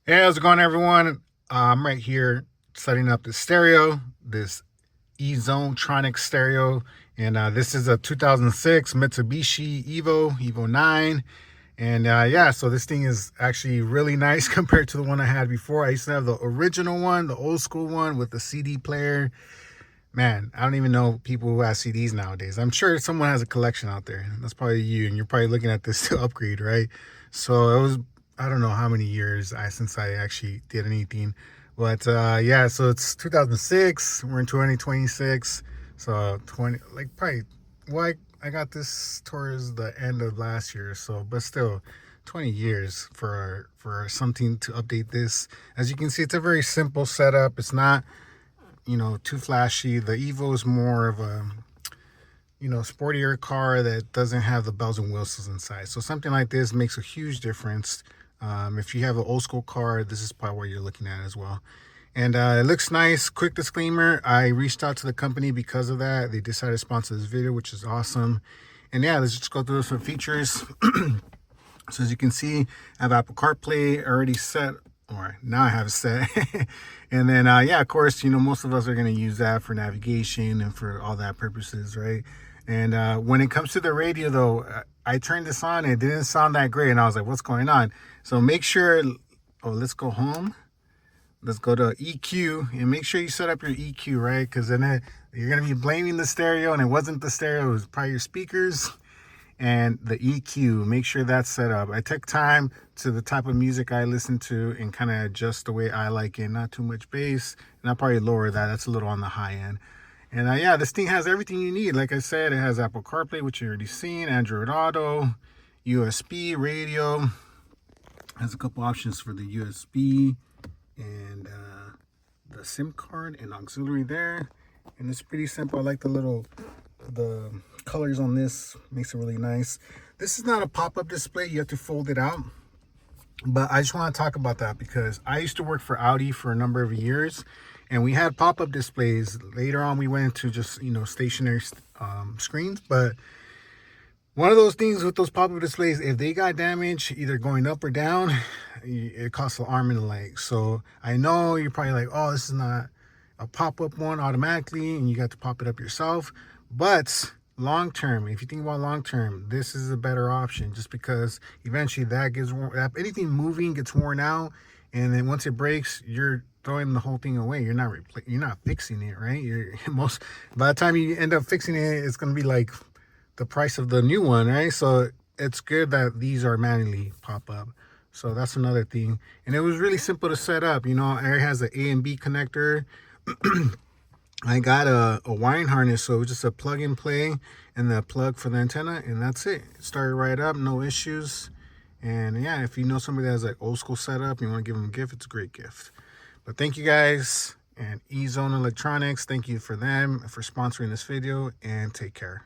Hey, how's it going, everyone? I'm right here setting up the stereo, this EZoneTronics stereo, and this is a 2006 Mitsubishi Evo 9. And yeah, so this thing is actually really nice compared to the one I had before. I used to have the original one, the old school one with the CD player. Man, I don't even know people who have CDs nowadays. I'm sure someone has a collection out there. That's probably you, and you're probably looking at this to upgrade, right? So it was, I don't know how many years since I actually did anything, but yeah. So it's 2006. We're in 2026. So 20, like probably. Well, I got this towards the end of last year, so but still, 20 years for something to update this. As you can see, it's a very simple setup. It's not too flashy. The Evo is more of a sportier car that doesn't have the bells and whistles inside. So something like this makes a huge difference. If you have an old school car, this is probably what you're looking at as well. And it looks nice. Quick disclaimer, I reached out to the company because of that. They decided to sponsor this video, which is awesome. And yeah, let's just go through some features. So as you can see, I have Apple CarPlay already set, or now I have it set. And then, yeah, of course, most of us are going to use that for navigation and for all that purposes, right? And when it comes to the radio, though, I turned this on and it didn't sound that great. And I was like, what's going on? So make sure, let's go home. Let's go to EQ and make sure you set up your EQ, right? Because then you're going to be blaming the stereo, and it wasn't the stereo, it was probably your speakers. And the EQ, make sure that's set up. I took time to the type of music I listen to and kind of adjust the way I like it. Not too much bass, and I'll probably lower that. That's a little on the high end. And yeah, this thing has everything you need. Like I said, it has Apple CarPlay, which you already seen, Android Auto, USB, radio. Has a couple options for the USB and the SIM card and auxiliary there. And it's pretty simple. I like the colors on this, makes it really nice. This is not a pop-up display, you have to fold it out, but I just want to talk about that because I used to work for Audi for a number of years, and we had pop-up displays. Later on we went into just stationary screens, but one of those things with those pop-up displays, if they got damaged either going up or down, it costs an arm and a leg. So I know you're probably like, oh, this is not a pop-up one automatically and you got to pop it up yourself, but long term, if you think about long term, this is a better option, just because eventually that gets worn, anything moving gets worn out, and then once it breaks, you're throwing the whole thing away. You're not fixing it, right? By the time you end up fixing it, it's going to be like the price of the new one, right? So it's good that these are manually pop up. So that's another thing. And it was really simple to set up. It has an A and B connector. I got a wiring harness, so it was just a plug and play and the plug for the antenna, and that's it. It started right up, no issues. And yeah, if you know somebody that has like old school setup, you want to give them a gift, it's a great gift. But thank you guys, and EZoneTronics, thank you for them for sponsoring this video, and take care.